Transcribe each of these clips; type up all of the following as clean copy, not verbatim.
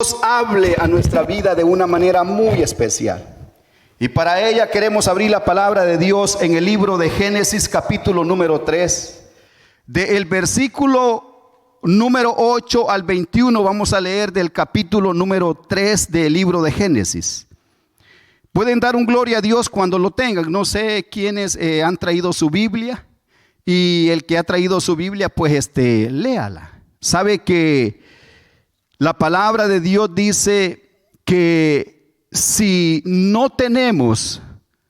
Dios hable a nuestra vida de una manera muy especial. Y para ella queremos abrir la palabra de Dios en el libro de Génesis capítulo número 3. Del versículo número 8 al 21 vamos a leer del capítulo número 3 del libro de Génesis. Pueden dar un gloria a Dios cuando lo tengan. No sé quiénes han traído su Biblia. Y el que ha traído su Biblia, pues léala. Sabe que la palabra de Dios dice que si no tenemos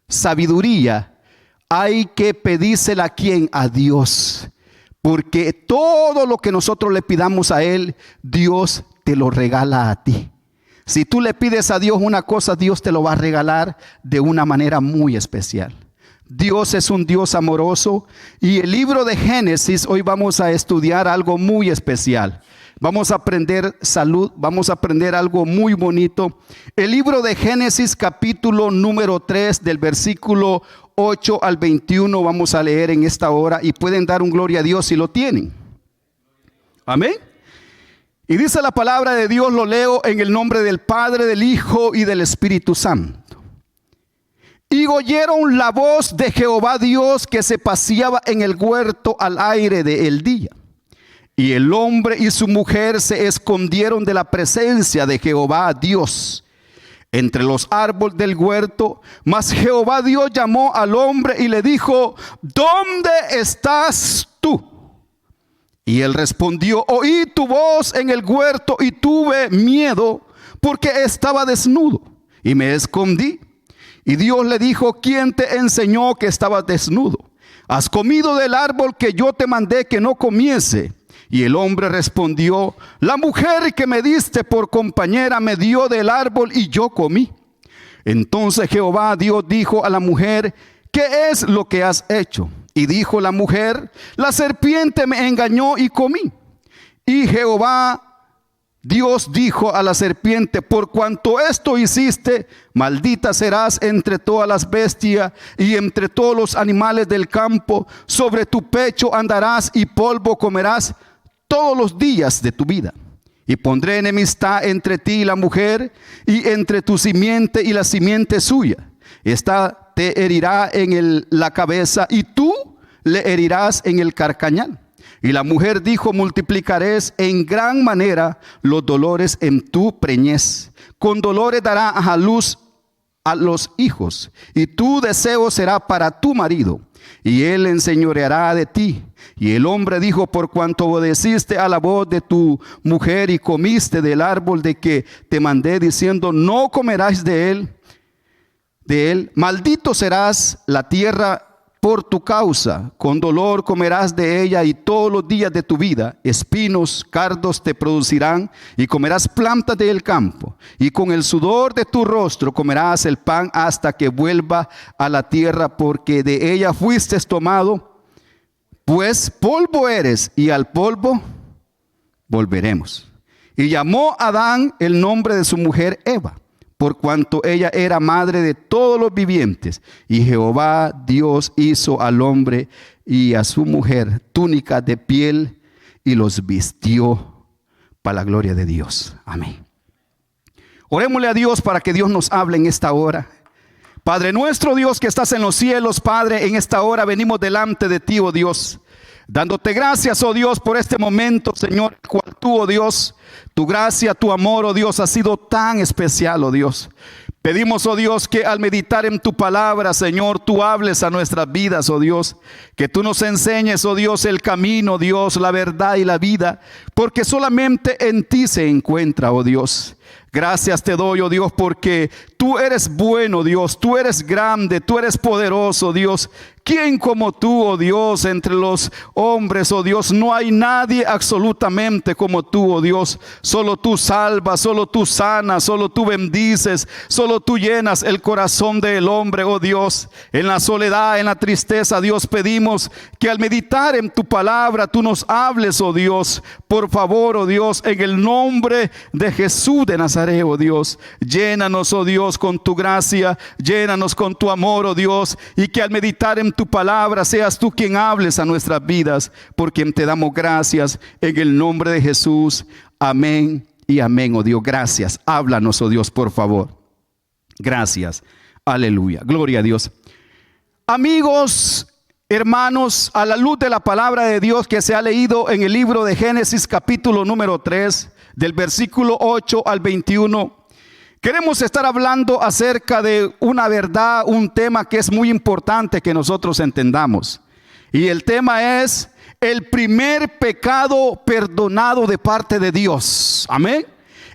sabiduría, hay que pedírsela a quién, a Dios. Porque todo lo que nosotros le pidamos a Él, Dios te lo regala a ti. Si tú le pides a Dios una cosa, Dios te lo va a regalar de una manera muy especial. Dios es un Dios amoroso y el libro de Génesis, hoy vamos a estudiar algo muy especial. Vamos a aprender salud, vamos a aprender algo muy bonito. El libro de Génesis capítulo número 3 del versículo 8 al 21 vamos a leer en esta hora y pueden dar un gloria a Dios si lo tienen. Amén. Y dice la palabra de Dios, lo leo en el nombre del Padre, del Hijo y del Espíritu Santo. Y oyeron la voz de Jehová Dios que se paseaba en el huerto al aire del día. Y el hombre y su mujer se escondieron de la presencia de Jehová Dios entre los árboles del huerto. Mas Jehová Dios llamó al hombre y le dijo: ¿dónde estás tú? Y él respondió: oí tu voz en el huerto y tuve miedo porque estaba desnudo y me escondí. Y Dios le dijo: ¿quién te enseñó que estabas desnudo? ¿Has comido del árbol que yo te mandé que no comiese? Y el hombre respondió: la mujer que me diste por compañera me dio del árbol y yo comí. Entonces Jehová Dios dijo a la mujer: ¿qué es lo que has hecho? Y dijo la mujer: la serpiente me engañó y comí. Y Jehová Dios dijo a la serpiente: por cuanto esto hiciste, maldita serás entre todas las bestias y entre todos los animales del campo. Sobre tu pecho andarás y polvo comerás todos los días de tu vida. Y pondré enemistad entre ti y la mujer, y entre tu simiente y la simiente suya. Esta te herirá en la cabeza, y tú le herirás en el carcañal. Y la mujer dijo: multiplicaréis en gran manera los dolores en tu preñez. Con dolores dará a luz a los hijos, y tu deseo será para tu marido, y él enseñoreará de ti. Y el hombre dijo: por cuanto obedeciste a la voz de tu mujer y comiste del árbol de que te mandé, diciendo: no comerás de él, maldito serás la tierra por tu causa, con dolor comerás de ella y todos los días de tu vida. Espinos, cardos te producirán y comerás plantas del campo. Y con el sudor de tu rostro comerás el pan hasta que vuelva a la tierra, porque de ella fuiste tomado. Pues polvo eres y al polvo volveremos. Y llamó a Adán el nombre de su mujer Eva, por cuanto ella era madre de todos los vivientes. Y Jehová Dios hizo al hombre y a su mujer túnica de piel y los vistió para la gloria de Dios. Amén. Orémosle a Dios para que Dios nos hable en esta hora. Padre nuestro Dios que estás en los cielos, Padre, en esta hora venimos delante de ti, oh Dios, dándote gracias, oh Dios, por este momento, Señor, el cual tú, oh Dios, tu gracia, tu amor, oh Dios, ha sido tan especial, oh Dios. Pedimos, oh Dios, que al meditar en tu palabra, Señor, tú hables a nuestras vidas, oh Dios. Que tú nos enseñes, oh Dios, el camino, Dios, la verdad y la vida. Porque solamente en ti se encuentra, oh Dios. Gracias te doy, oh Dios, porque tú eres bueno, Dios. Tú eres grande, tú eres poderoso, Dios. ¿Quién como tú, oh Dios, entre los hombres, oh Dios? No hay nadie absolutamente como tú, oh Dios. Solo tú salvas, solo tú sanas, solo tú bendices, solo tú llenas el corazón del hombre, oh Dios. En la soledad, en la tristeza, Dios, pedimos que al meditar en tu palabra, tú nos hables, oh Dios. Por favor, oh Dios, en el nombre de Jesús de Nazaret, oh Dios. Llénanos, oh Dios, con tu gracia, llénanos con tu amor, oh Dios, y que al meditar en tu palabra seas tú quien hables a nuestras vidas, por quien te damos gracias en el nombre de Jesús. Amén y amén, oh Dios. Gracias. Háblanos, oh Dios, por favor. Gracias. Aleluya. Gloria a Dios. Amigos, hermanos, a la luz de la palabra de Dios que se ha leído en el libro de Génesis capítulo número 3, del versículo 8 al 21, queremos estar hablando acerca de una verdad, un tema que es muy importante que nosotros entendamos. Y el tema es el primer pecado perdonado de parte de Dios. Amén.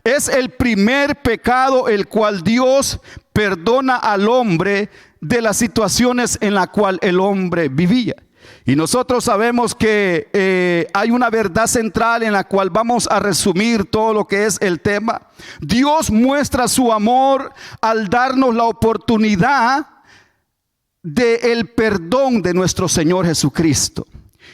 Es el primer pecado el cual Dios perdona al hombre de las situaciones en las cuales el hombre vivía. Y nosotros sabemos que hay una verdad central en la cual vamos a resumir todo lo que es el tema. Dios muestra su amor al darnos la oportunidad del perdón de nuestro Señor Jesucristo.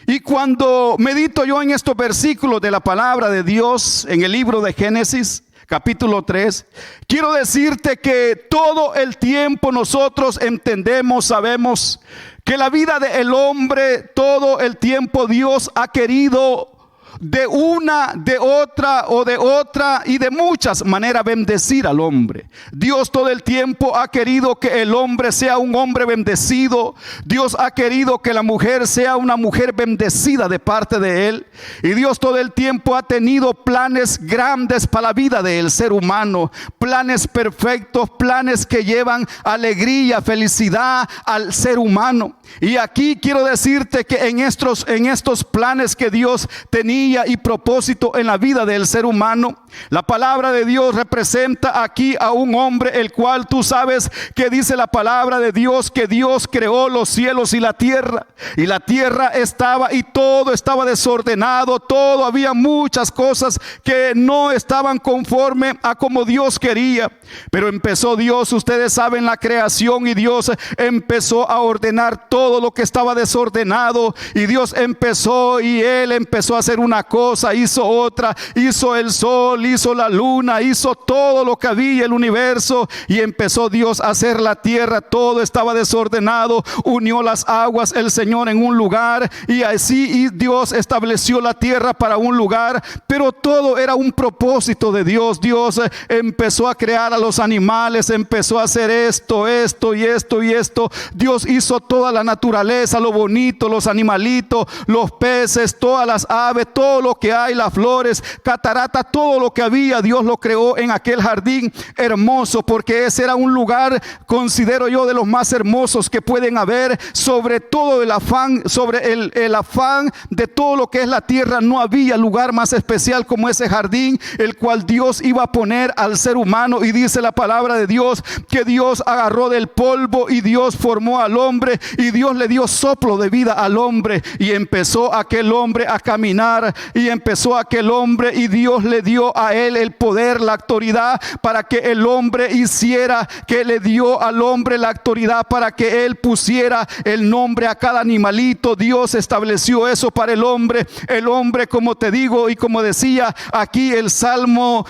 Y cuando medito yo en estos versículos de la palabra de Dios en el libro de Génesis capítulo 3, quiero decirte que todo el tiempo nosotros entendemos, sabemos que la vida del hombre, todo el tiempo Dios ha querido de una, de otra o de otra y de muchas maneras bendecir al hombre. Dios todo el tiempo ha querido que el hombre sea un hombre bendecido. Dios ha querido que la mujer sea una mujer bendecida de parte de Él. Y Dios todo el tiempo ha tenido planes grandes para la vida del ser humano. Planes perfectos, planes que llevan alegría, felicidad al ser humano. Y aquí quiero decirte que en estos planes que Dios tenía y propósito en la vida del ser humano, la palabra de Dios representa aquí a un hombre, el cual tú sabes que dice la palabra de Dios que Dios creó los cielos y la tierra estaba y todo estaba desordenado, todo había muchas cosas que no estaban conforme a como Dios quería. Pero empezó Dios, ustedes saben, la creación, y Dios empezó a ordenar todo lo que estaba desordenado. Y Dios empezó y Él empezó a hacer una cosa, hizo otra, hizo el sol, hizo la luna, hizo todo lo que había, el universo. Y empezó Dios a hacer la tierra, todo estaba desordenado. Unió las aguas el Señor en un lugar, y así Dios estableció la tierra para un lugar. Pero todo era un propósito de Dios. Dios empezó a crear a los animales, empezó a hacer esto y esto. Dios hizo toda la naturaleza, lo bonito, los animalitos, los peces, todas las aves, todo lo que hay, las flores, catarata, todo lo que había, Dios lo creó en aquel jardín hermoso, porque ese era un lugar, considero yo, de los más hermosos que pueden haber. Sobre todo el afán, sobre el afán de todo lo que es la tierra, no había lugar más especial como ese jardín, el cual Dios iba a poner al ser humano. Y dice la palabra de Dios que Dios agarró del polvo y Dios formó al hombre, y Dios le dio soplo de vida al hombre, y empezó aquel hombre a caminar, y empezó aquel hombre, y Dios le dio a él el poder, la autoridad para que el hombre hiciera, que le dio al hombre la autoridad para que él pusiera el nombre a cada animalito. Dios estableció eso para el hombre. El hombre, como te digo y como decía aquí el Salmo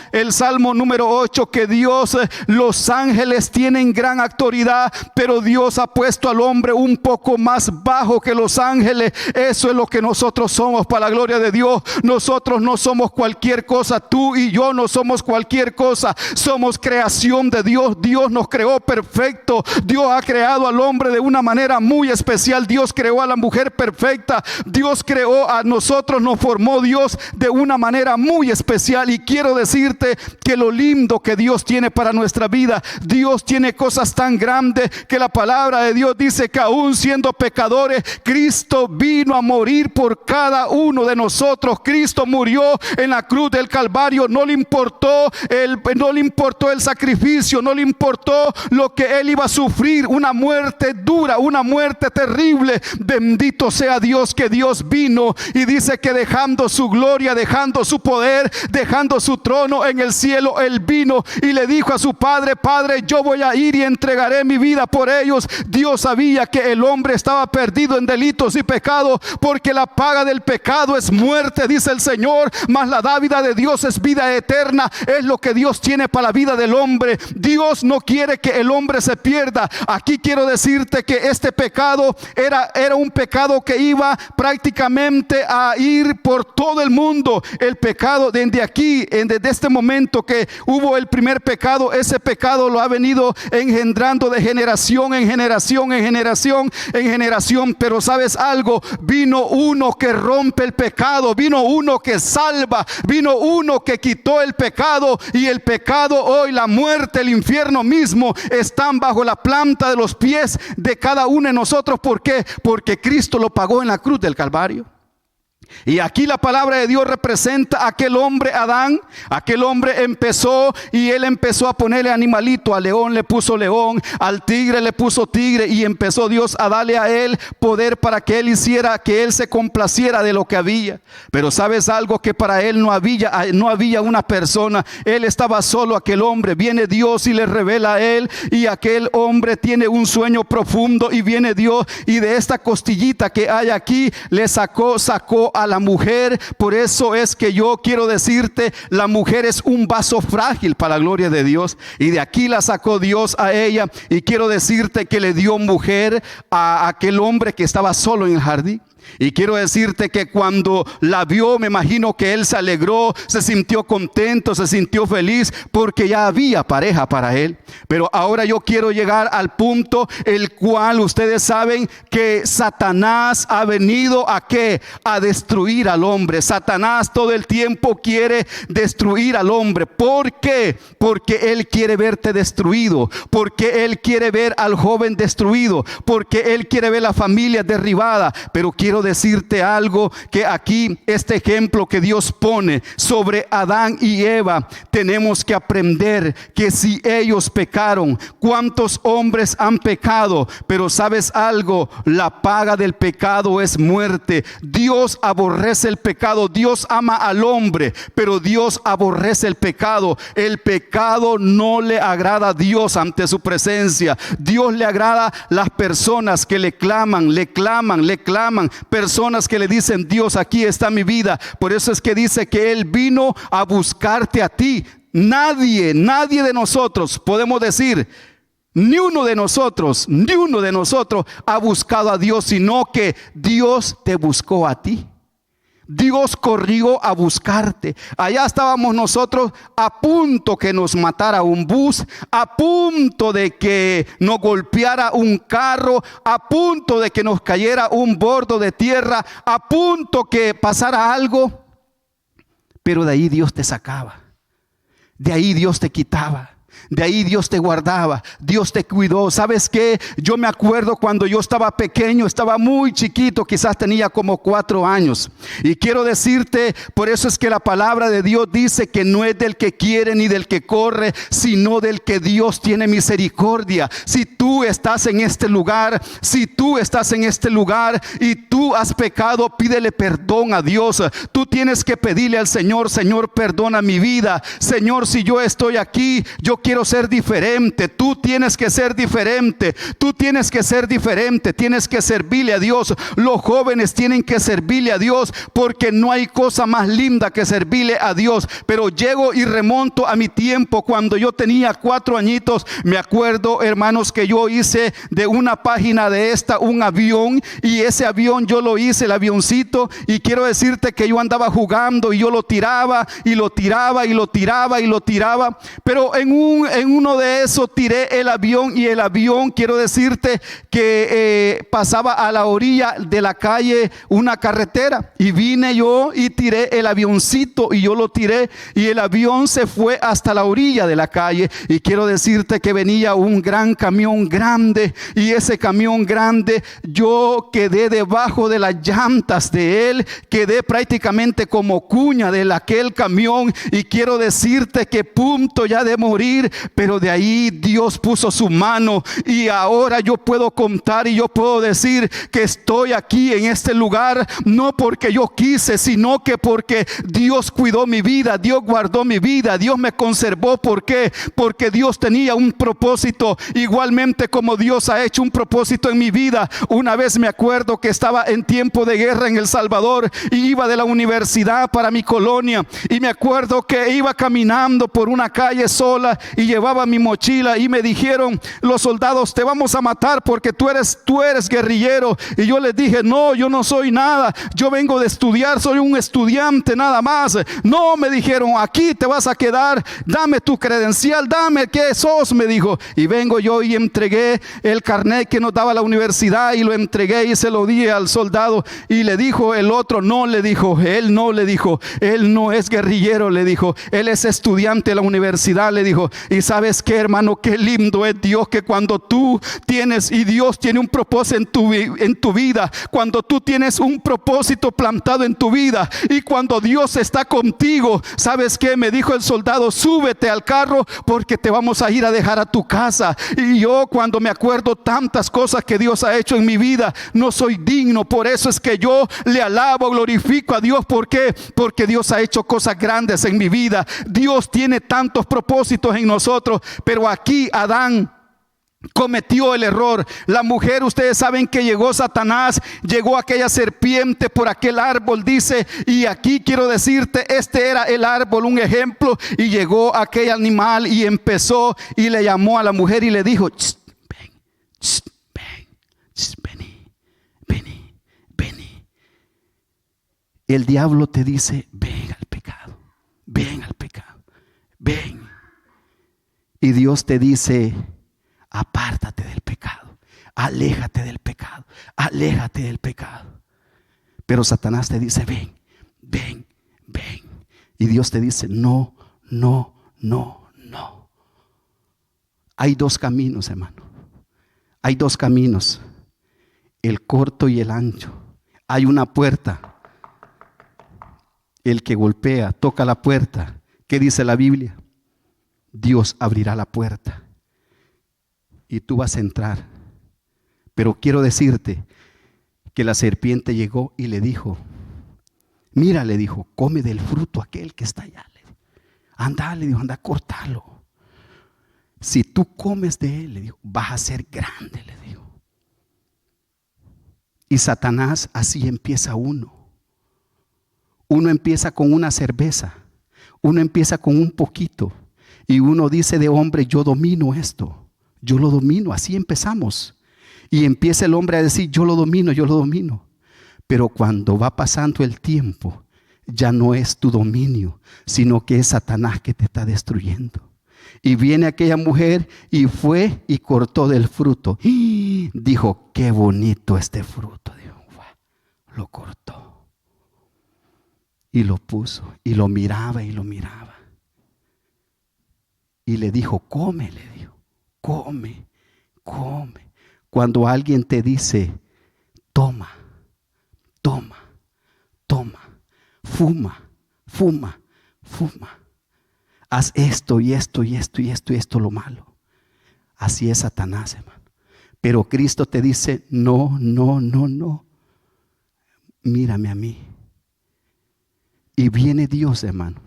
número 8, que Dios, los ángeles tienen gran autoridad, pero Dios ha puesto al hombre un poco más bajo que los ángeles. Eso es lo que nosotros somos, para la gloria de Dios. Nosotros no somos cualquier cosa, tú y yo no somos cualquier cosa, somos creación de Dios. Dios nos creó perfecto. Dios ha creado al hombre de una manera muy especial. Dios creó a la mujer perfecta. Dios creó a nosotros, nos formó Dios de una manera muy especial. Y quiero decirte que lo lindo que Dios tiene para nuestra vida, Dios tiene cosas tan grandes que la palabra de Dios dice que aún siendo pecadores, Cristo vino a morir por cada uno de nosotros. Cristo murió en la cruz del Calvario. No le importó el sacrificio, no le importó lo que él iba a sufrir, una muerte dura, una muerte terrible. Bendito sea Dios, que Dios vino, y dice que dejando su gloria, dejando su poder, dejando su trono en el cielo, él vino y le dijo a su padre: Padre, yo voy a ir y entregaré mi vida por ellos. Dios sabía que el hombre estaba perdido en delitos y pecados, porque la paga del pecado es muerte. muerte, dice el Señor, mas la dádiva de Dios es vida eterna. Es lo que Dios tiene para la vida del hombre. Dios no quiere que el hombre se pierda. Aquí quiero decirte que este pecado era un pecado que iba prácticamente a ir por todo el mundo. El pecado desde aquí, desde este momento que hubo el primer pecado, ese pecado lo ha venido engendrando de generación en generación, en generación, en generación. Pero ¿sabes algo? Vino uno que rompe el pecado, vino uno que salva, vino uno que quitó el pecado, y el pecado hoy, la muerte, el infierno mismo están bajo la planta de los pies de cada uno de nosotros. ¿Por qué? Porque Cristo lo pagó en la cruz del Calvario. Y aquí la palabra de Dios representa a aquel hombre Adán. Aquel hombre empezó y él empezó a ponerle animalito. Al león le puso león, al tigre le puso tigre, y empezó Dios a darle a él poder para que él hiciera, que él se complaciera de lo que había. Pero ¿sabes algo? Que para él no había una persona. Él estaba solo, aquel hombre. Viene Dios y le revela a él, y aquel hombre tiene un sueño profundo, y viene Dios y de esta costillita que hay aquí le sacó a la mujer. Por eso es que yo quiero decirte, la mujer es un vaso frágil para la gloria de Dios, y de aquí la sacó Dios a ella. Y quiero decirte que le dio mujer a aquel hombre que estaba solo en el jardín. Y quiero decirte que cuando la vio, me imagino que él se alegró, se sintió contento, se sintió feliz, porque ya había pareja para él. Pero ahora yo quiero llegar al punto el cual ustedes saben que Satanás ha venido ¿a qué? A destruir al hombre. Satanás todo el tiempo quiere destruir al hombre. ¿Por qué? Porque él quiere verte destruido, porque él quiere ver al joven destruido, porque él quiere ver la familia derribada. Pero quiero decirte algo, que aquí este ejemplo que Dios pone sobre Adán y Eva, tenemos que aprender que si ellos pecaron, ¿cuántos hombres han pecado? Pero ¿sabes algo? La paga del pecado es muerte. Dios aborrece el pecado. Dios ama al hombre, pero Dios aborrece el pecado. El pecado no le agrada a Dios ante su presencia. Dios le agrada las personas que le claman, personas que le dicen: Dios, aquí está mi vida. Por eso es que dice que Él vino a buscarte a ti. Nadie de nosotros podemos decir, ni uno de nosotros ha buscado a Dios, sino que Dios te buscó a ti. Dios corrió a buscarte. Allá estábamos nosotros a punto que nos matara un bus, a punto de que nos golpeara un carro, a punto de que nos cayera un bordo de tierra, a punto que pasara algo. Pero de ahí Dios te sacaba, de ahí Dios te quitaba, de ahí Dios te guardaba, Dios te cuidó. ¿Sabes qué? Yo me acuerdo cuando yo estaba pequeño, estaba muy chiquito, quizás tenía como 4 años. Y quiero decirte, por eso es que la palabra de Dios dice que no es del que quiere ni del que corre, sino del que Dios tiene misericordia. Si tú estás en este lugar, y tú has pecado, pídele perdón a Dios. Tú tienes que pedirle al Señor: Señor, perdona mi vida. Señor, si yo estoy aquí, yo quiero ser diferente. Tú tienes que ser diferente. Tienes que servirle a Dios. Los jóvenes tienen que servirle a Dios, porque no hay cosa más linda que servirle a Dios. Pero llego y remonto a mi tiempo cuando yo tenía 4 añitos. Me acuerdo, hermanos, que yo hice de una página de esta un avión, y ese avión yo lo hice, el avioncito, y quiero decirte que yo andaba jugando y yo lo tiraba y lo tiraba y lo tiraba y lo tiraba. Pero en uno de esos tiré el avión, y el avión, quiero decirte que pasaba a la orilla de la calle una carretera, y vine yo y tiré el avioncito, y yo lo tiré, y el avión se fue hasta la orilla de la calle. Y quiero decirte que venía un gran camión grande, y ese camión grande, yo quedé debajo de las llantas de él, quedé prácticamente como cuña de aquel camión. Y quiero decirte que punto ya de morir, ir, pero de ahí Dios puso su mano y ahora yo puedo contar y yo puedo decir que estoy aquí en este lugar, no porque yo quise, sino que porque Dios cuidó mi vida, Dios guardó mi vida, Dios me conservó. ¿Por qué? Porque Dios tenía un propósito, igualmente como Dios ha hecho un propósito en mi vida. Una vez me acuerdo que estaba en tiempo de guerra en El Salvador y iba de la universidad para mi colonia, y me acuerdo que iba caminando por una calle sola y llevaba mi mochila y me dijeron los soldados: te vamos a matar porque tú eres guerrillero. Y yo les dije: no, yo no soy nada, yo vengo de estudiar, soy un estudiante nada más. No, me dijeron, aquí te vas a quedar, dame tu credencial, dame qué sos, me dijo. Y vengo yo y entregué el carnet que nos daba la universidad y lo entregué y se lo di al soldado. Y le dijo el otro: no, le dijo, él no, le dijo, él no es guerrillero, le dijo, él es estudiante de la universidad, le dijo. Y sabes qué, hermano, qué lindo es Dios, que cuando tú tienes, y Dios tiene un propósito en tu vida, cuando tú tienes un propósito plantado en tu vida y cuando Dios está contigo, ¿sabes qué? Me dijo el soldado: súbete al carro porque te vamos a ir a dejar a tu casa. Y yo, cuando me acuerdo tantas cosas que Dios ha hecho en mi vida, no soy digno. Por eso es que yo le alabo, glorifico a Dios. ¿Por qué? Porque Dios ha hecho cosas grandes en mi vida. Dios tiene tantos propósitos en nosotros, pero aquí Adán cometió el error. La mujer, ustedes saben que llegó Satanás, llegó aquella serpiente por aquel árbol, dice, y aquí quiero decirte, este era el árbol, un ejemplo, y llegó aquel animal y empezó y le llamó a la mujer y le dijo: ven, vení. El diablo te dice: ven al pecado, ven. Y Dios te dice: apártate del pecado, aléjate del pecado. Pero Satanás te dice: ven. Y Dios te dice: no. Hay dos caminos, hermano. Hay dos caminos, el corto y el ancho. Hay una puerta. El que golpea, toca la puerta. ¿Qué dice la Biblia? Dios abrirá la puerta y tú vas a entrar. Pero quiero decirte que la serpiente llegó y le dijo: mira, le dijo, come del fruto aquel que está allá. Anda, le dijo, anda, córtalo. Si tú comes de él, le dijo, vas a ser grande, le dijo. Y Satanás, así empieza uno. Uno empieza con una cerveza, uno empieza con un poquito, y uno dice de hombre: yo domino esto, yo lo domino. Así empezamos. Y empieza el hombre a decir: yo lo domino. Pero cuando va pasando el tiempo, ya no es tu dominio, sino que es Satanás que te está destruyendo. Y viene aquella mujer y fue y cortó del fruto. Y dijo: qué bonito este fruto. Dijo, lo cortó. Y lo puso y lo miraba. Y le dijo: come, le dijo, come. Cuando alguien te dice: toma, fuma, haz esto y esto, lo malo. Así es Satanás, hermano. Pero Cristo te dice: no. Mírame a mí. Y viene Dios, hermano.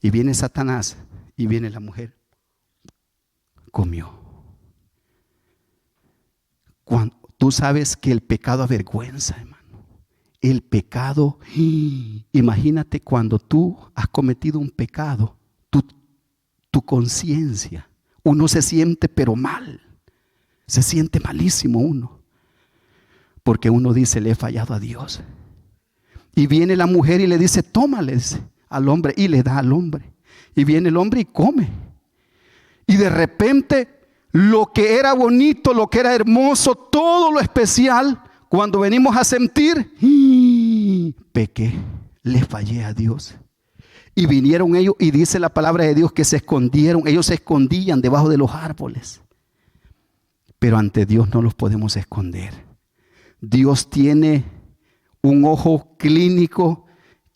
Y viene Satanás. Y viene la mujer. Comió. Tú sabes que el pecado avergüenza, hermano. El pecado. Imagínate cuando tú has cometido un pecado. Tu conciencia. Uno se siente pero mal. Se siente malísimo uno. Porque uno dice: le he fallado a Dios. Y viene la mujer y le dice: tómale, dice, al hombre, y le da al hombre. Y viene el hombre y come. Y de repente lo que era bonito, lo que era hermoso, todo lo especial, cuando venimos a sentir: pequé, le fallé a Dios. Y vinieron ellos, y dice la palabra de Dios que se escondieron. Ellos se escondían debajo de los árboles. Pero ante Dios no los podemos esconder. Dios tiene un ojo clínico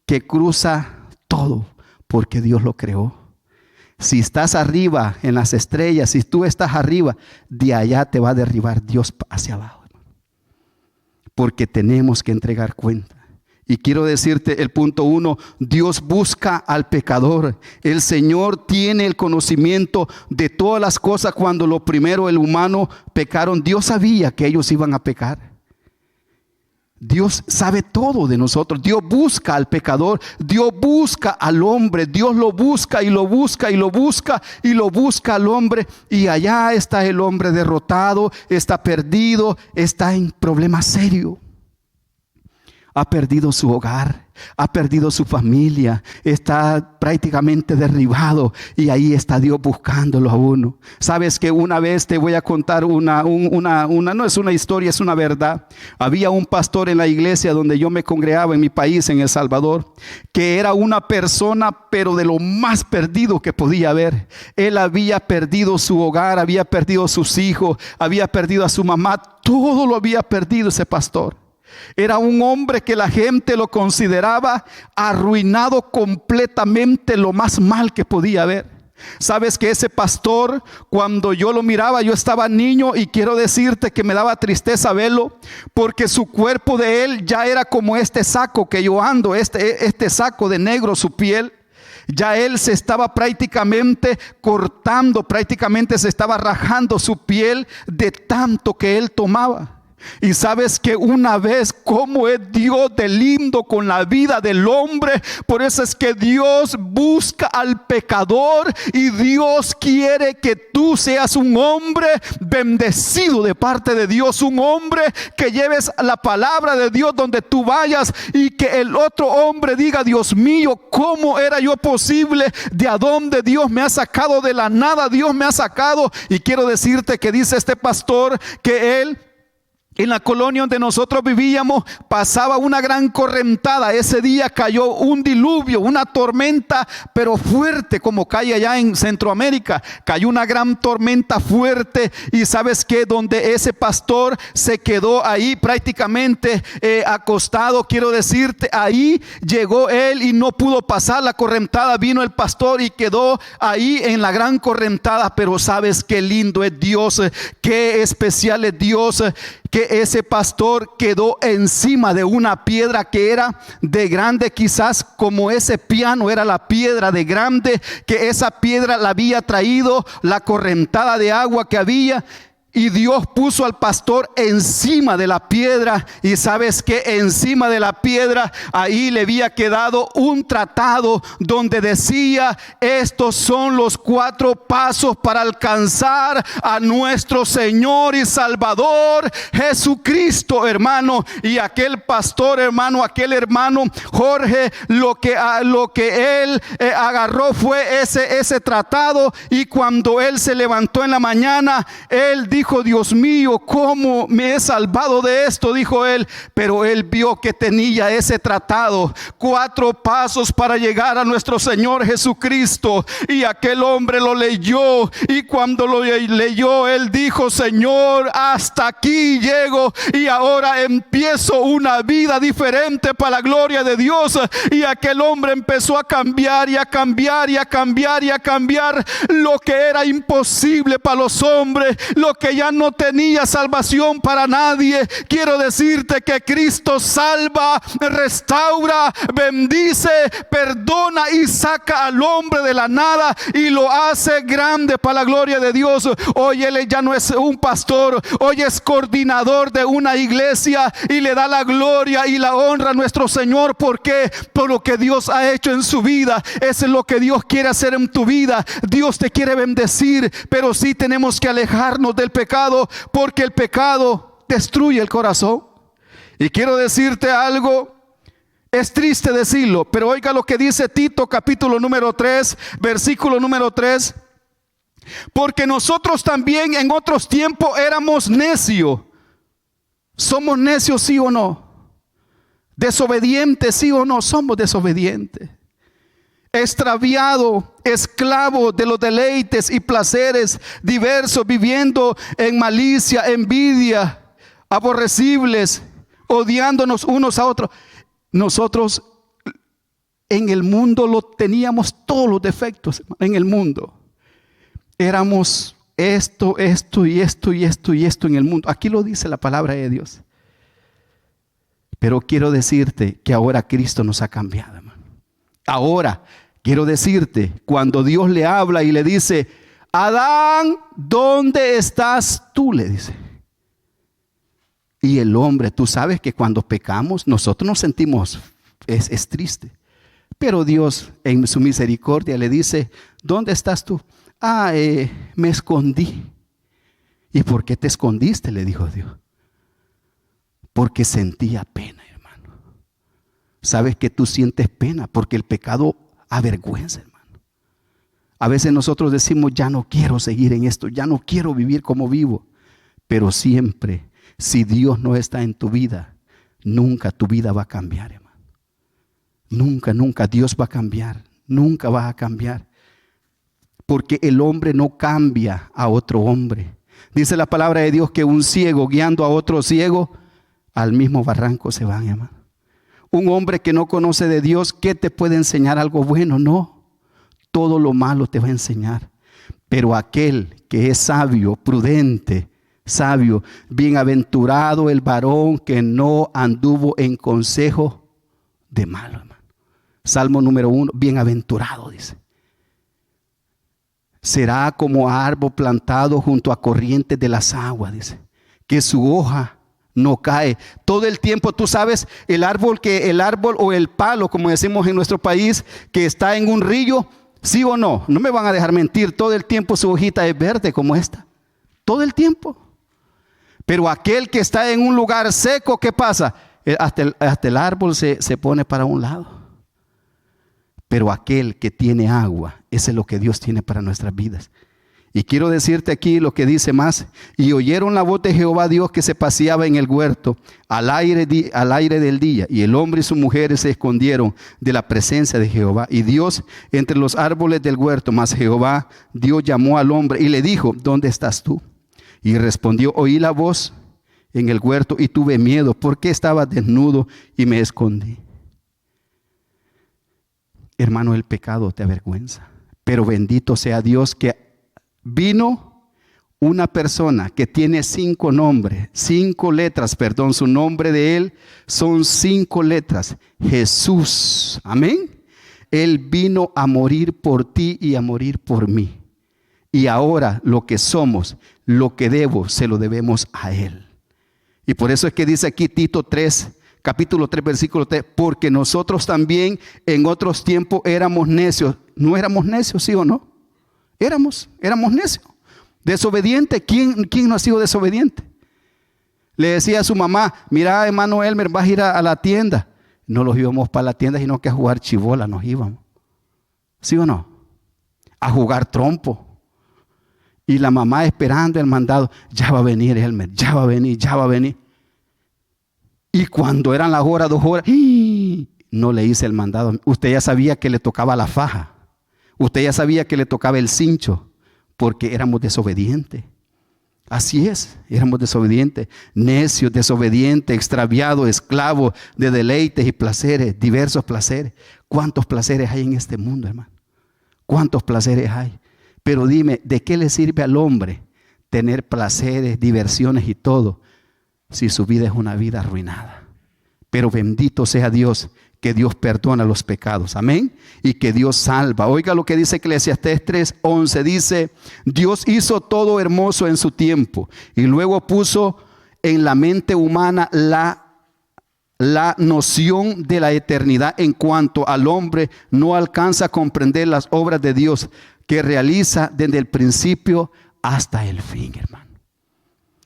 que cruza todo, porque Dios lo creó. Si estás arriba en las estrellas, si tú estás arriba, de allá te va a derribar Dios hacia abajo. Porque tenemos que entregar cuenta. Y quiero decirte el punto 1, Dios busca al pecador. El Señor tiene el conocimiento de todas las cosas. Cuando lo primero el humano pecaron, Dios sabía que ellos iban a pecar. Dios sabe todo de nosotros. Dios busca al pecador. Dios busca al hombre. Dios lo busca y lo busca y lo busca y lo busca al hombre. Y allá está el hombre derrotado, está perdido, está en problemas serios. Ha perdido su hogar, ha perdido su familia, está prácticamente derribado y ahí está Dios buscándolo a uno. Sabes que una vez te voy a contar no es una historia, es una verdad. Había un pastor en la iglesia donde yo me congregaba en mi país, en El Salvador, que era una persona pero de lo más perdido que podía haber. Él había perdido su hogar, había perdido a sus hijos, había perdido a su mamá, todo lo había perdido ese pastor. Era un hombre que la gente lo consideraba arruinado completamente, lo más mal que podía haber. Sabes que ese pastor, cuando yo lo miraba, yo estaba niño y quiero decirte que me daba tristeza verlo, porque su cuerpo de él ya era como este saco que yo ando, este saco de negro, su piel. Ya él se estaba prácticamente cortando, prácticamente se estaba rajando su piel de tanto que él tomaba. Y sabes que una vez como es Dios de lindo con la vida del hombre. Por eso es que Dios busca al pecador y Dios quiere que tú seas un hombre bendecido de parte de Dios, un hombre que lleves la palabra de Dios donde tú vayas y que el otro hombre diga: Dios mío, ¿cómo era yo posible? ¿De a dónde Dios me ha sacado? De la nada Dios me ha sacado. Y quiero decirte que dice este pastor que él, en la colonia donde nosotros vivíamos, pasaba una gran correntada. Ese día cayó un diluvio, una tormenta, pero fuerte, como cae allá en Centroamérica. Cayó una gran tormenta fuerte. Y sabes que donde ese pastor se quedó ahí prácticamente acostado, quiero decirte, ahí llegó él y no pudo pasar la correntada. Vino el pastor y quedó ahí en la gran correntada. Pero sabes qué lindo es Dios, qué especial es Dios, que ese pastor quedó encima de una piedra que era de grande, quizás como ese piano era la piedra de grande, que esa piedra la había traído la correntada de agua que había. Y Dios puso al pastor encima de la piedra. Y sabes que encima de la piedra ahí le había quedado un tratado donde decía: estos son los 4 pasos para alcanzar a nuestro Señor y Salvador Jesucristo, hermano. Y aquel pastor, hermano, aquel hermano Jorge, lo que él agarró fue ese tratado. Y cuando él se levantó en la mañana, él dijo: Dios mío, ¿cómo me he salvado de esto? Dijo él. Pero él vio que tenía ese tratado, 4 pasos para llegar a nuestro Señor Jesucristo. Y aquel hombre lo leyó, y cuando lo leyó, él dijo: Señor, hasta aquí llego y ahora empiezo una vida diferente para la gloria de Dios. Y aquel hombre empezó a cambiar y a cambiar y a cambiar y a cambiar lo que era imposible para los hombres, lo que ya no tenía salvación para nadie. Quiero decirte que Cristo salva, restaura, bendice, perdona y saca al hombre de la nada y lo hace grande para la gloria de Dios. Hoy él ya no es un pastor, hoy es coordinador de una iglesia y le da la gloria y la honra a nuestro Señor. ¿Por qué? Por lo que Dios ha hecho en su vida. Eso es lo que Dios quiere hacer en tu vida. Dios te quiere bendecir, pero sí tenemos que alejarnos del pecado, porque el pecado destruye el corazón. Y quiero decirte algo, es triste decirlo, pero oiga lo que dice Tito capítulo número 3, versículo número 3. Porque nosotros también en otros tiempos éramos necios. ¿Somos necios, sí o no? ¿Desobedientes, sí o no? Somos desobedientes. Extraviado, esclavo de los deleites y placeres diversos, viviendo en malicia, envidia, aborrecibles, odiándonos unos a otros. Nosotros En el mundo lo teníamos todos los defectos, hermano, en el mundo. Éramos esto y esto y esto en el mundo. Aquí lo dice la palabra de Dios. Pero quiero decirte que ahora Cristo nos ha cambiado, hermano. Ahora quiero decirte, cuando Dios le habla y le dice, Adán, ¿dónde estás tú? Le dice. Y el hombre, tú sabes que cuando pecamos, nosotros nos sentimos, es triste. Pero Dios en su misericordia le dice, ¿dónde estás tú? Me escondí. ¿Y por qué te escondiste? Le dijo Dios. Porque sentía pena, hermano. Sabes que tú sientes pena porque el pecado avergüenza, hermano. A veces nosotros decimos, ya no quiero seguir en esto, ya no quiero vivir como vivo. Pero siempre, si Dios no está en tu vida, nunca tu vida va a cambiar, hermano. Nunca Dios va a cambiar. Nunca va a cambiar. Porque el hombre no cambia a otro hombre. Dice la palabra de Dios que un ciego guiando a otro ciego, al mismo barranco se van, hermano. Un hombre que no conoce de Dios, ¿qué te puede enseñar algo bueno? No. Todo lo malo te va a enseñar. Pero aquel que es sabio, prudente, sabio, bienaventurado el varón que no anduvo en consejo de malo, hermano. Salmo número 1, bienaventurado dice. Será como árbol plantado junto a corrientes de las aguas, dice, que su hoja no cae. Todo el tiempo, tú sabes, el árbol o el palo, como decimos en nuestro país, que está en un río, ¿sí o no? No me van a dejar mentir, todo el tiempo su hojita es verde como esta. Todo el tiempo. Pero aquel que está en un lugar seco, ¿qué pasa? Hasta el árbol se pone para un lado. Pero aquel que tiene agua, ese es lo que Dios tiene para nuestras vidas. Y quiero decirte aquí lo que dice más. Y oyeron la voz de Jehová Dios que se paseaba en el huerto al aire del día. Y el hombre y sus mujeres se escondieron de la presencia de Jehová. Y Dios entre los árboles del huerto. Mas Jehová Dios llamó al hombre y le dijo, ¿dónde estás tú? Y respondió, oí la voz en el huerto y tuve miedo porque estaba desnudo y me escondí. Hermano, el pecado te avergüenza. Pero bendito sea Dios que vino una persona que tiene 5 nombres, 5 letras, perdón, su nombre de él son 5 letras. Jesús, amén. Él vino a morir por ti y a morir por mí. Y ahora lo que somos, lo que debo, se lo debemos a él. Y por eso es que dice aquí Tito 3, capítulo 3, versículo 3, porque nosotros también en otros tiempos éramos necios. ¿No éramos necios, sí o no? Éramos necios. Desobedientes. ¿Quién no ha sido desobediente? Le decía a su mamá, mira, hermano Elmer, vas a ir a la tienda. No los íbamos para la tienda, sino que a jugar chibola nos íbamos. ¿Sí o no? A jugar trompo. Y la mamá esperando el mandado, ya va a venir Elmer, ya va a venir. Y cuando eran las horas, 2 horas, no le hice el mandado. Usted ya sabía que le tocaba la faja. Usted ya sabía que le tocaba el cincho, porque éramos desobedientes. Así es, éramos desobedientes, necios, desobedientes, extraviados, esclavos de deleites y placeres, diversos placeres. ¿Cuántos placeres hay en este mundo, hermano? ¿Cuántos placeres hay? Pero dime, ¿de qué le sirve al hombre tener placeres, diversiones y todo, si su vida es una vida arruinada? Pero bendito sea Dios, que Dios perdona los pecados, amén, y que Dios salva. Oiga lo que dice Eclesiastés 3:11, dice, Dios hizo todo hermoso en su tiempo, y luego puso en la mente humana la noción de la eternidad en cuanto al hombre no alcanza a comprender las obras de Dios que realiza desde el principio hasta el fin, hermano.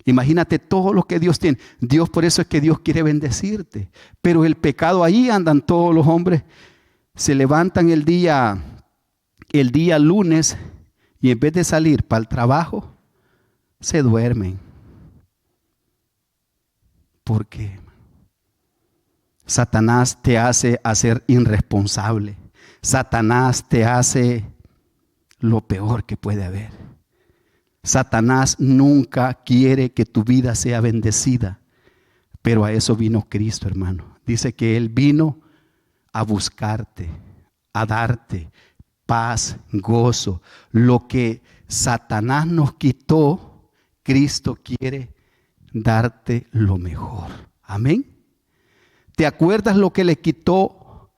Imagínate todo lo que Dios tiene. Dios, por eso es que Dios quiere bendecirte. Pero el pecado, ahí andan todos los hombres. Se levantan el día lunes y en vez de salir para el trabajo, se duermen. ¿Por qué? Satanás te hace hacer irresponsable. Satanás te hace lo peor que puede haber. Satanás nunca quiere que tu vida sea bendecida, pero a eso vino Cristo, hermano. Dice que Él vino a buscarte, a darte paz, gozo. Lo que Satanás nos quitó, Cristo quiere darte lo mejor. Amén. ¿Te acuerdas lo que le quitó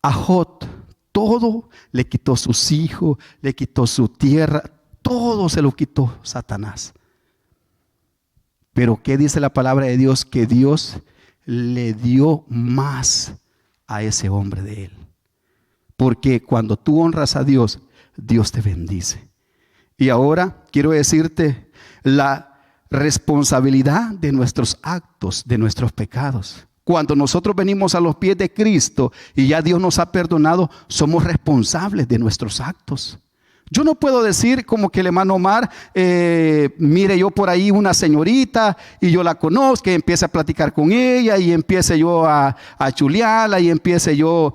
a Jot? Todo le quitó, sus hijos, le quitó su tierra, todo se lo quitó Satanás. Pero ¿qué dice la palabra de Dios? Que Dios le dio más a ese hombre de él. Porque cuando tú honras a Dios, Dios te bendice. Y ahora quiero decirte la responsabilidad de nuestros actos, de nuestros pecados. Cuando nosotros venimos a los pies de Cristo y ya Dios nos ha perdonado, somos responsables de nuestros actos. Yo no puedo decir como que el hermano Omar, mire yo por ahí una señorita y yo la conozco, que empiece a platicar con ella y empiece yo a chulearla y empiece yo,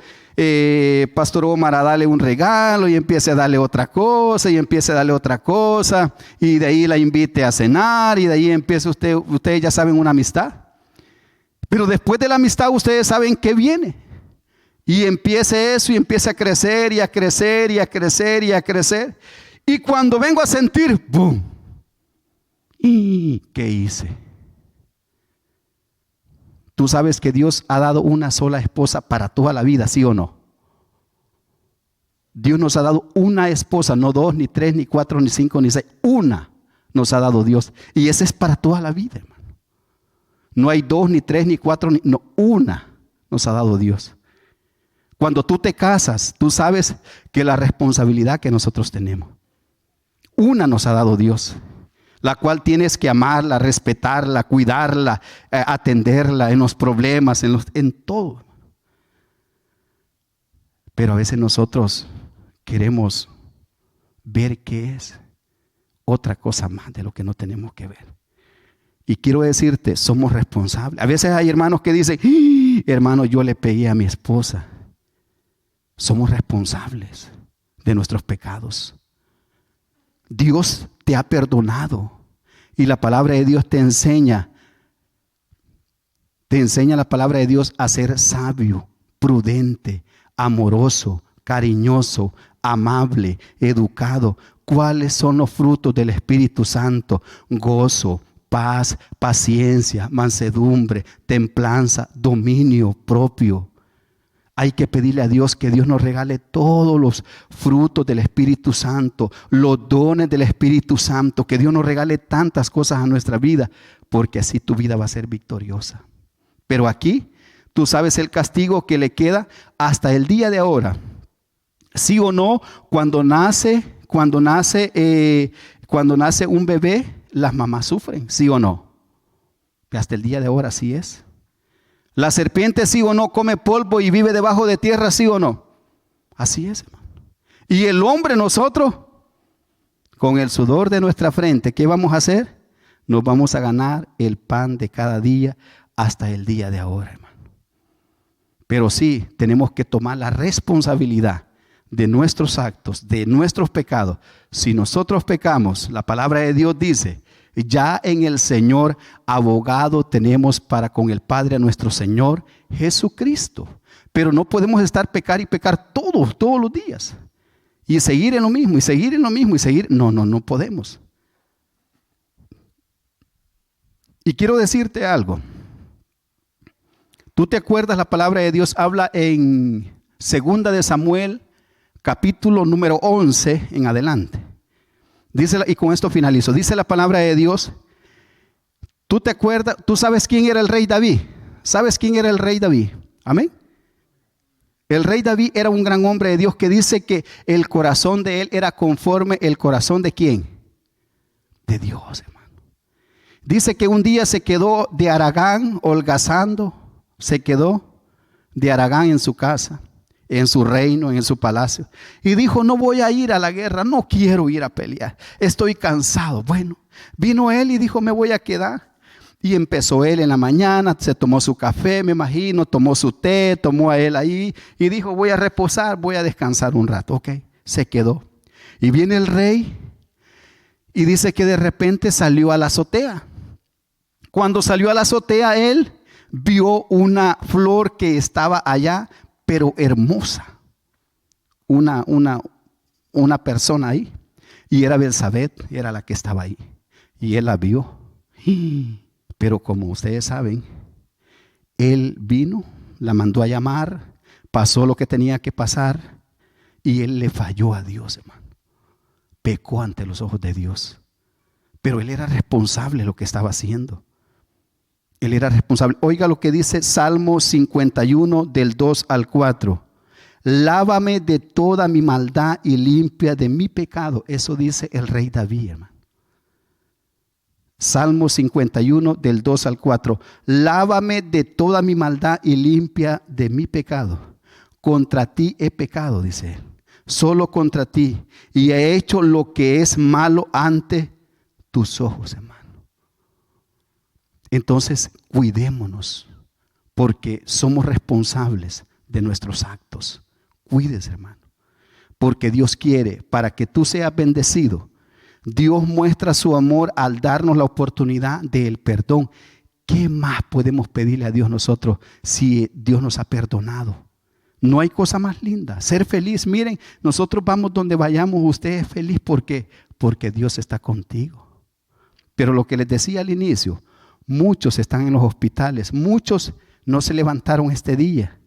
Pastor Omar, a darle un regalo y empiece a darle otra cosa y empiece a darle otra cosa y de ahí la invite a cenar y de ahí empiece ustedes ya saben una amistad. Pero después de la amistad ustedes saben qué viene. Y empiece eso y empiece a crecer y a crecer y a crecer y a crecer. Y cuando vengo a sentir, ¡boom! ¿Y qué hice? Tú sabes que Dios ha dado una sola esposa para toda la vida, ¿sí o no? Dios nos ha dado una esposa, no 2, ni 3, ni 4, ni 5, ni 6. Una nos ha dado Dios. Y esa es para toda la vida, hermano. No hay 2, ni 3, ni 4, no, una nos ha dado Dios. Cuando tú te casas, tú sabes que la responsabilidad que nosotros tenemos, una nos ha dado Dios, la cual tienes que amarla, respetarla, cuidarla, atenderla en los problemas, en todo. Pero a veces nosotros queremos ver qué es otra cosa más de lo que no tenemos que ver. Y quiero decirte, somos responsables. A veces hay hermanos que dicen, hermano, yo le pegué a mi esposa. Somos responsables de nuestros pecados. Dios te ha perdonado. Y la palabra de Dios te enseña la palabra de Dios a ser sabio, prudente, amoroso, cariñoso, amable, educado. ¿Cuáles son los frutos del Espíritu Santo? Gozo, paz, paciencia, mansedumbre, templanza, dominio propio. Hay que pedirle a Dios que Dios nos regale todos los frutos del Espíritu Santo, los dones del Espíritu Santo, que Dios nos regale tantas cosas a nuestra vida, porque así tu vida va a ser victoriosa. Pero aquí, tú sabes el castigo que le queda hasta el día de ahora. Sí o no, cuando nace un bebé, las mamás sufren, sí o no. Hasta el día de ahora así es. La serpiente, sí o no, come polvo y vive debajo de tierra, sí o no. Así es, hermano. Y el hombre, nosotros, con el sudor de nuestra frente, ¿qué vamos a hacer? Nos vamos a ganar el pan de cada día hasta el día de ahora, hermano. Pero sí, tenemos que tomar la responsabilidad de nuestros actos, de nuestros pecados. Si nosotros pecamos, la palabra de Dios dice, ya en el Señor abogado tenemos para con el Padre a nuestro Señor Jesucristo. Pero no podemos estar pecar y pecar todos los días. Y seguir en lo mismo, y seguir en lo mismo, y seguir. No podemos. Y quiero decirte algo. ¿Tú te acuerdas? La palabra de Dios habla en 2 de Samuel, capítulo número 11 en adelante. Dice, y con esto finalizo. Dice la palabra de Dios. ¿Tú te acuerdas? ¿Tú sabes quién era el rey David? ¿Sabes quién era el rey David? Amén. El rey David era un gran hombre de Dios que dice que el corazón de él era conforme el corazón de ¿quién? De Dios, hermano. Dice que un día se quedó de Aragán holgazando. Se quedó de Aragán en su casa, en su reino, en su palacio. Y dijo, no voy a ir a la guerra, no quiero ir a pelear, estoy cansado. Bueno, vino él y dijo, me voy a quedar. Y empezó él en la mañana, se tomó su café, me imagino, tomó su té, tomó a él ahí y dijo, voy a reposar, voy a descansar un rato. Ok, se quedó. Y viene el rey y dice que de repente salió a la azotea. Cuando salió a la azotea, él vio una flor que estaba allá, pero hermosa. una persona ahí. Y era Belsabé, era la que estaba ahí. Y él la vio. Pero como ustedes saben, él vino, la mandó a llamar, pasó lo que tenía que pasar y él le falló a Dios, hermano. Pecó ante los ojos de Dios. Pero él era responsable de lo que estaba haciendo. Él era responsable. Oiga lo que dice Salmo 51 del 2 al 4. Lávame de toda mi maldad y limpia de mi pecado. Eso dice el rey David, hermano. Salmo 51 del 2 al 4. Lávame de toda mi maldad y limpia de mi pecado. Contra ti he pecado, dice él. Solo contra ti. Y he hecho lo que es malo ante tus ojos, hermano. Entonces, cuidémonos. Porque somos responsables de nuestros actos. Cuídese, hermano. Porque Dios quiere, para que tú seas bendecido, Dios muestra su amor al darnos la oportunidad del perdón. ¿Qué más podemos pedirle a Dios nosotros si Dios nos ha perdonado? No hay cosa más linda. Ser feliz. Miren, nosotros vamos donde vayamos, usted es feliz porque Dios está contigo. Pero lo que les decía al inicio, muchos están en los hospitales, muchos no se levantaron este día.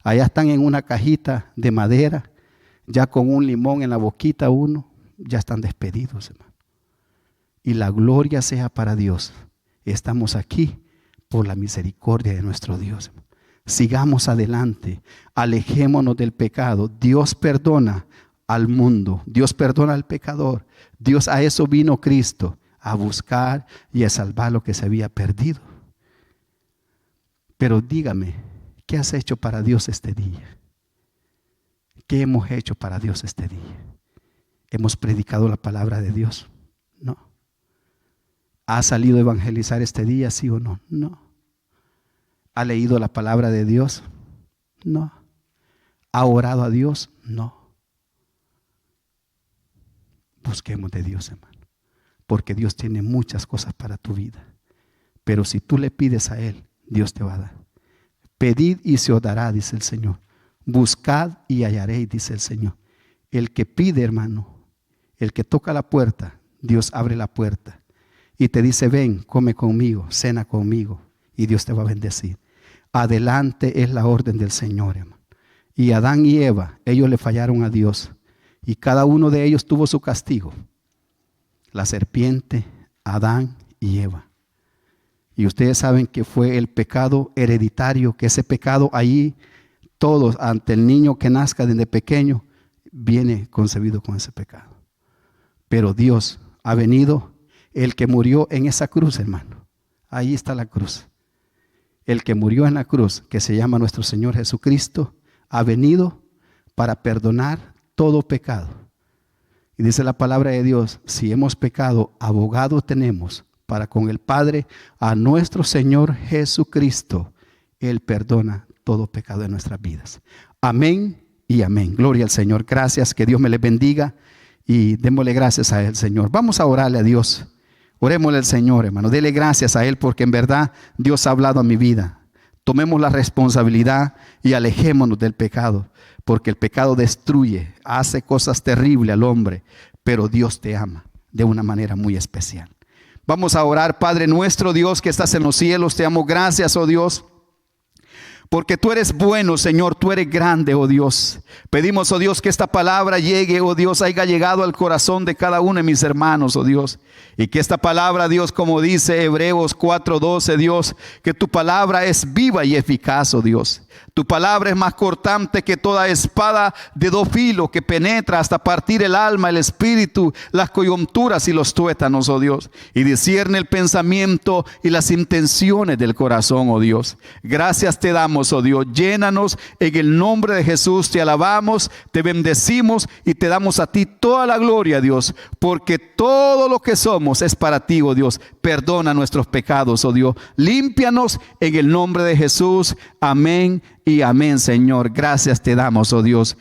Allá están en una cajita de madera, ya con un limón en la boquita uno, ya están despedidos, hermano. Y la gloria sea para Dios. Estamos aquí por la misericordia de nuestro Dios. Sigamos adelante, alejémonos del pecado. Dios perdona al mundo, Dios perdona al pecador. Dios, a eso vino Cristo, a buscar y a salvar lo que se había perdido. Pero dígame, ¿qué has hecho para Dios este día? ¿Qué hemos hecho para Dios este día? ¿Hemos predicado la palabra de Dios? No. ¿Ha salido a evangelizar este día, sí o no? No. ¿Ha leído la palabra de Dios? No. ¿Ha orado a Dios? No. Busquemos de Dios, hermano. Porque Dios tiene muchas cosas para tu vida. Pero si tú le pides a Él, Dios te va a dar. Pedid y se os dará, dice el Señor. Buscad y hallaréis, dice el Señor. El que pide, hermano, el que toca la puerta, Dios abre la puerta. Y te dice, ven, come conmigo, cena conmigo. Y Dios te va a bendecir. Adelante es la orden del Señor, hermano. Y Adán y Eva, ellos le fallaron a Dios. Y cada uno de ellos tuvo su castigo. La serpiente, Adán y Eva. Y ustedes saben que fue el pecado hereditario, que ese pecado ahí, todos, ante el niño que nazca desde pequeño, viene concebido con ese pecado. Pero Dios ha venido, el que murió en esa cruz, hermano. Ahí está la cruz. El que murió en la cruz, que se llama nuestro Señor Jesucristo, ha venido para perdonar todo pecado. Y dice la palabra de Dios, si hemos pecado, abogado tenemos para con el Padre, a nuestro Señor Jesucristo. Él perdona todo pecado de nuestras vidas. Amén y amén. Gloria al Señor. Gracias, que Dios me les bendiga y démosle gracias a Él, Señor. Vamos a orarle a Dios. Orémosle al Señor, hermano. Dele gracias a Él porque en verdad Dios ha hablado a mi vida. Tomemos la responsabilidad y alejémonos del pecado, porque el pecado destruye, hace cosas terribles al hombre, pero Dios te ama de una manera muy especial. Vamos a orar. Padre nuestro, Dios que estás en los cielos, te damos gracias, oh Dios, porque tú eres bueno, Señor, tú eres grande, oh Dios. Pedimos, oh Dios, que esta palabra llegue, oh Dios, haya llegado al corazón de cada uno de mis hermanos, oh Dios. Y que esta palabra, Dios, como dice Hebreos 4:12, Dios, que tu palabra es viva y eficaz, oh Dios. Tu palabra es más cortante que toda espada de dos filos, que penetra hasta partir el alma, el espíritu, las coyunturas y los tuétanos, oh Dios. Y discierne el pensamiento y las intenciones del corazón, oh Dios. Gracias te damos, oh Dios. Llénanos en el nombre de Jesús. Te alabamos, te bendecimos y te damos a ti toda la gloria, Dios. Porque todo lo que somos es para ti, oh Dios. Perdona nuestros pecados, oh Dios. Límpianos en el nombre de Jesús. Amén y amén, Señor. Gracias te damos, oh Dios.